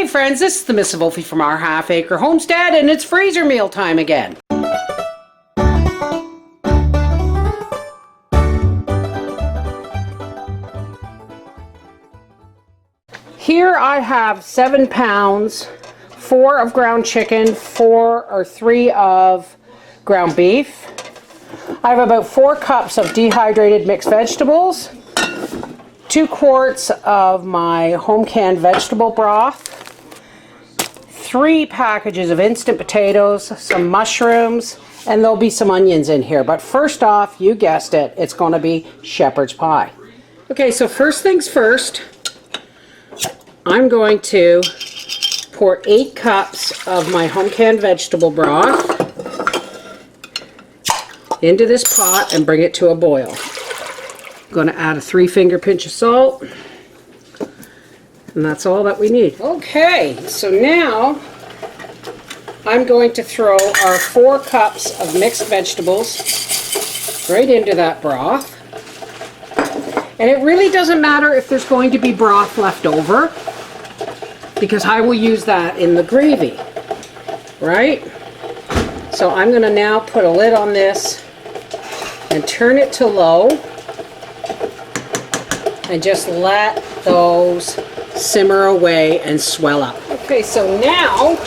Hey friends, this is the Miss Wolfie from our Half Acre Homestead, and it's freezer meal time again. Here I have 7 pounds, 4 of ground chicken, 3 of ground beef. I have about 4 cups of dehydrated mixed vegetables, 2 quarts of my home canned vegetable broth, 3 packages of instant potatoes, some mushrooms, and there'll be some onions in here. But first off, you guessed it, it's going to be shepherd's pie. Okay, so first things first, I'm going to pour 8 cups of my home canned vegetable broth into this pot and bring it to a boil. I'm going to add a 3-finger pinch of salt. And that's all that we need. Okay, so now I'm going to throw our 4 cups of mixed vegetables right into that broth. And it really doesn't matter if there's going to be broth left over, because I will use that in the gravy, right? So I'm going to now put a lid on this and turn it to low and just let those simmer away and swell up. Okay, so now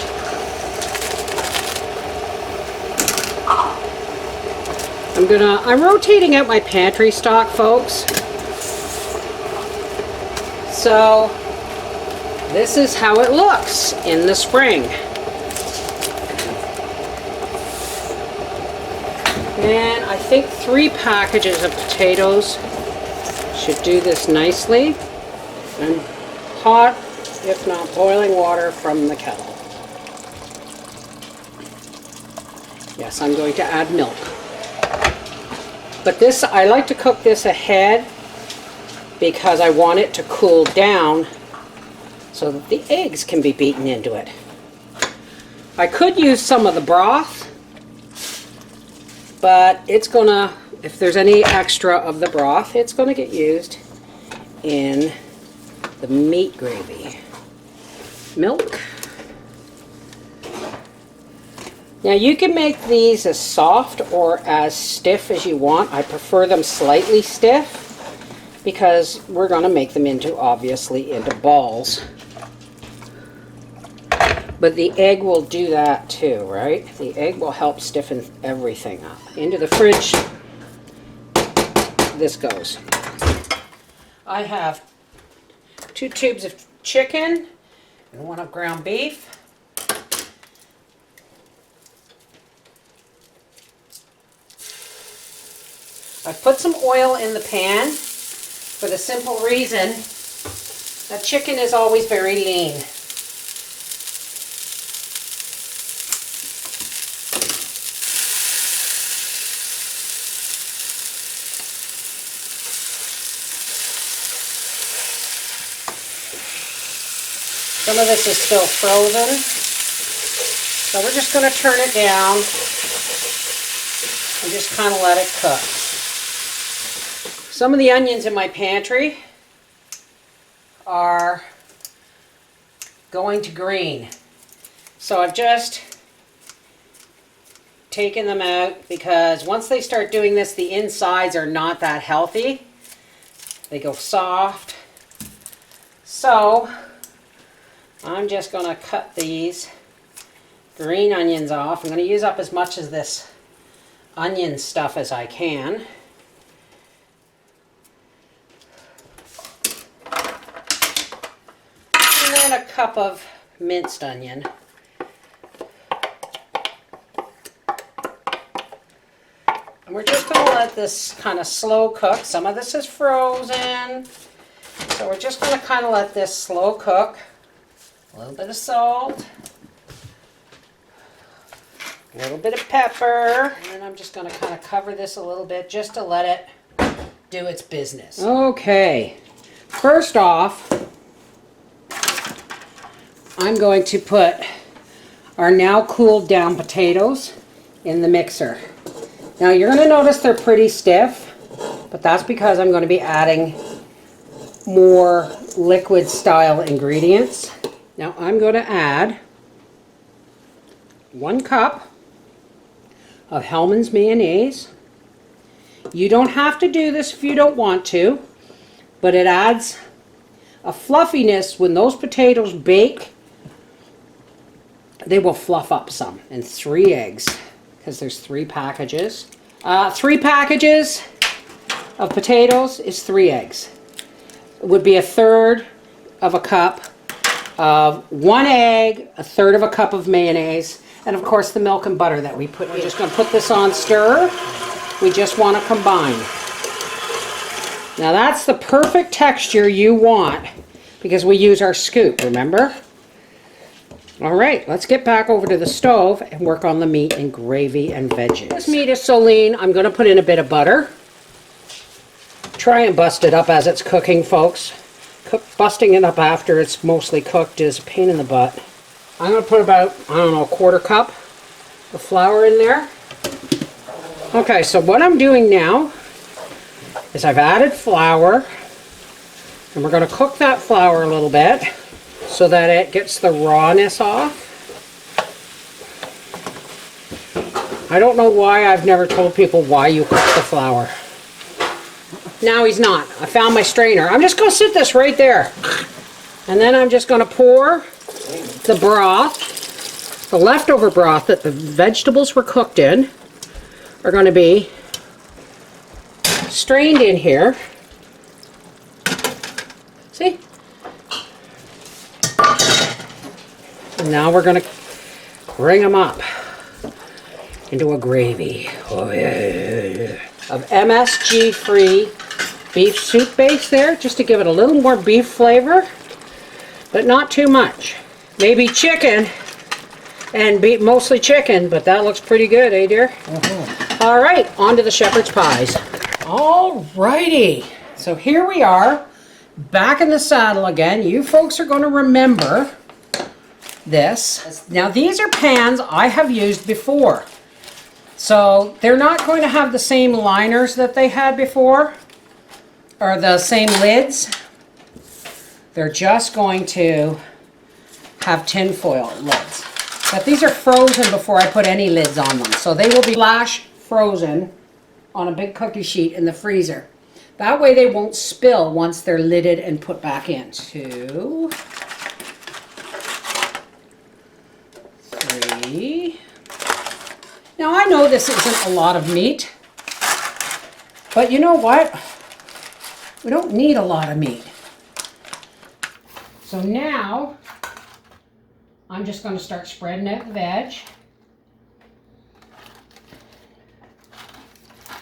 I'm rotating out my pantry stock, folks. So this is how it looks in the spring. And I think 3 packages of potatoes should do this nicely. And hot, if not boiling water from the kettle. Yes, I'm going to add milk. But this, I like to cook this ahead because I want it to cool down so that the eggs can be beaten into it. I could use some of the broth, but it's gonna, if there's any extra of the broth, it's gonna get used in the meat gravy. Milk. Now you can make these as soft or as stiff as you want. I prefer them slightly stiff because we're going to make them into, obviously, into balls. But the egg will do that too, right? The egg will help stiffen everything up. Into the fridge this goes. I have 2 tubes of chicken and 1 of ground beef. I've put some oil in the pan for the simple reason that chicken is always very lean. Some of this is still frozen, so we're just going to turn it down and just kind of let it cook. Some of the onions in my pantry are going to green, so I've just taken them out because once they start doing this, the insides are not that healthy. They go soft. So I'm just going to cut these green onions off. I'm going to use up as much of this onion stuff as I can. And then a cup of minced onion. And we're just going to let this kind of slow cook. Some of this is frozen, so we're just going to kind of let this slow cook. A little bit of salt, a little bit of pepper, and then I'm just going to kind of cover this a little bit just to let it do its business. Okay, first off, I'm going to put our now cooled down potatoes in the mixer. Now you're going to notice they're pretty stiff, but that's because I'm going to be adding more liquid style ingredients. Now I'm going to add 1 cup of Hellmann's mayonnaise. You don't have to do this if you don't want to, but it adds a fluffiness when those potatoes bake. They will fluff up some. And 3 eggs, because there's 3 packages. 3 packages of potatoes is 3 eggs. It would be 1/3 of a cup of 1 egg, 1/3 of a cup of mayonnaise, and of course the milk and butter that we put in. We're just going to put this on stir. We just want to combine. Now that's the perfect texture you want because we use our scoop, remember? All right, let's get back over to the stove and work on the meat and gravy and veggies. This meat is so lean, I'm going to put in a bit of butter. Try and bust it up as it's cooking, folks. Busting it up after it's mostly cooked is a pain in the butt. I'm going to put about, I don't know, 1/4 cup of flour in there. Okay, so what I'm doing now is I've added flour, and we're going to cook that flour a little bit so that it gets the rawness off. I don't know why I've never told people why you cook the flour. Now he's not. I found my strainer. I'm just going to sit this right there. And then I'm just going to pour the broth, the leftover broth that the vegetables were cooked in, are going to be strained in here. See? And now we're going to bring them up into a gravy of MSG-free beef soup base there, just to give it a little more beef flavor, but not too much. Maybe chicken, and mostly chicken, but that looks pretty good, eh dear? All right, on to the shepherd's pies. All righty, so here we are, back in the saddle again. You folks are going to remember this. Now these are pans I have used before. So they're not going to have the same liners that they had before, or the same lids. They're just going to have tin foil lids. But these are frozen before I put any lids on them. So they will be flash frozen on a big cookie sheet in the freezer. That way they won't spill once they're lidded and put back in. 2, 3. Now I know this isn't a lot of meat, but you know what? We don't need a lot of meat. So now I'm just going to start spreading out the veg.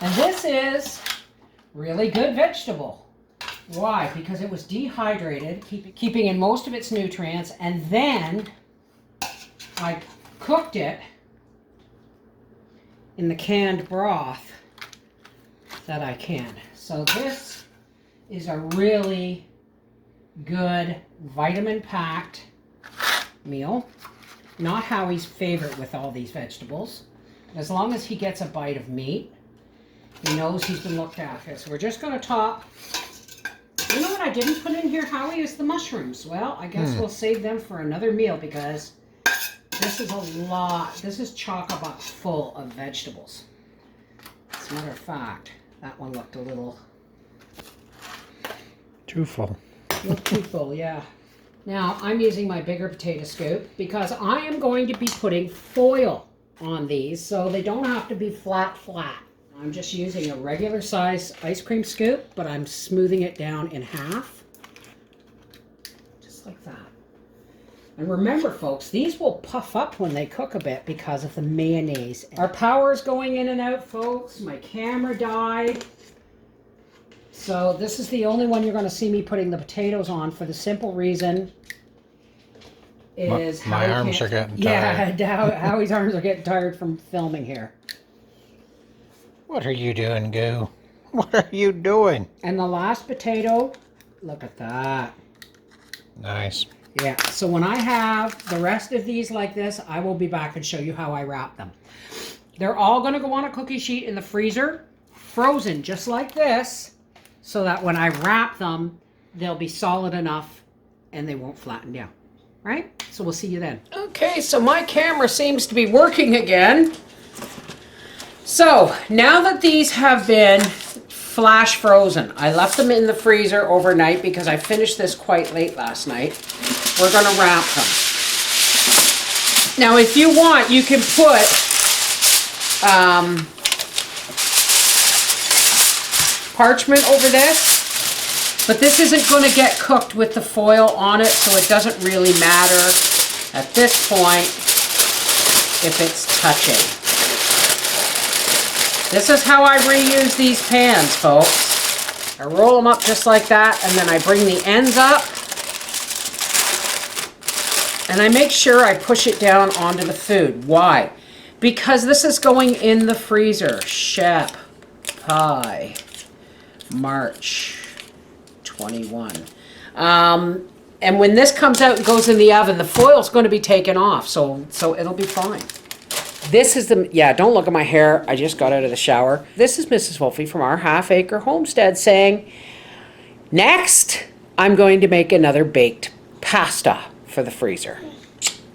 And this is really good vegetable. Why? Because it was dehydrated, keeping in most of its nutrients, and then I cooked it in the canned broth that I canned. So this is a really good vitamin-packed meal. Not Howie's favorite with all these vegetables. As long as he gets a bite of meat, he knows he's been looked after. So we're just going to top. You know what I didn't put in here, Howie, is the mushrooms. Well, I guess we'll save them for another meal because this is a lot. This is chock-a-block full of vegetables. As a matter of fact, that one looked a little too full. Too full, yeah. Now, I'm using my bigger potato scoop because I am going to be putting foil on these so they don't have to be flat. I'm just using a regular size ice cream scoop, but I'm smoothing it down in half. Just like that. And remember, folks, these will puff up when they cook a bit because of the mayonnaise. Our power is going in and out, folks. My camera died. So this is the only one you're going to see me putting the potatoes on for the simple reason is my arms are getting tired. Yeah, Howie's arms are getting tired from filming here. What are you doing, Goo? What are you doing? And the last potato, look at that. Nice. Yeah, so when I have the rest of these like this, I will be back and show you how I wrap them. They're all going to go on a cookie sheet in the freezer, frozen just like this, so that when I wrap them, they'll be solid enough and they won't flatten down. right? So we'll see you then. Okay, so my camera seems to be working again. So now that these have been flash frozen, I left them in the freezer overnight because I finished this quite late last night. We're gonna wrap them. Now if you want, you can put parchment over this, but this isn't going to get cooked with the foil on it, so it doesn't really matter at this point if it's touching. This is how I reuse these pans, folks. I roll them up just like that, and then I bring the ends up, and I make sure I push it down onto the food. Why? Because this is going in the freezer. Shep pie. March 21. And when this comes out and goes in the oven, the foil's going to be taken off, so it'll be fine. This is the, yeah, don't look at my hair. I just got out of the shower. This is Mrs. Wolfie from our half-acre homestead saying, next, I'm going to make another baked pasta for the freezer.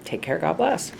Take care. God bless.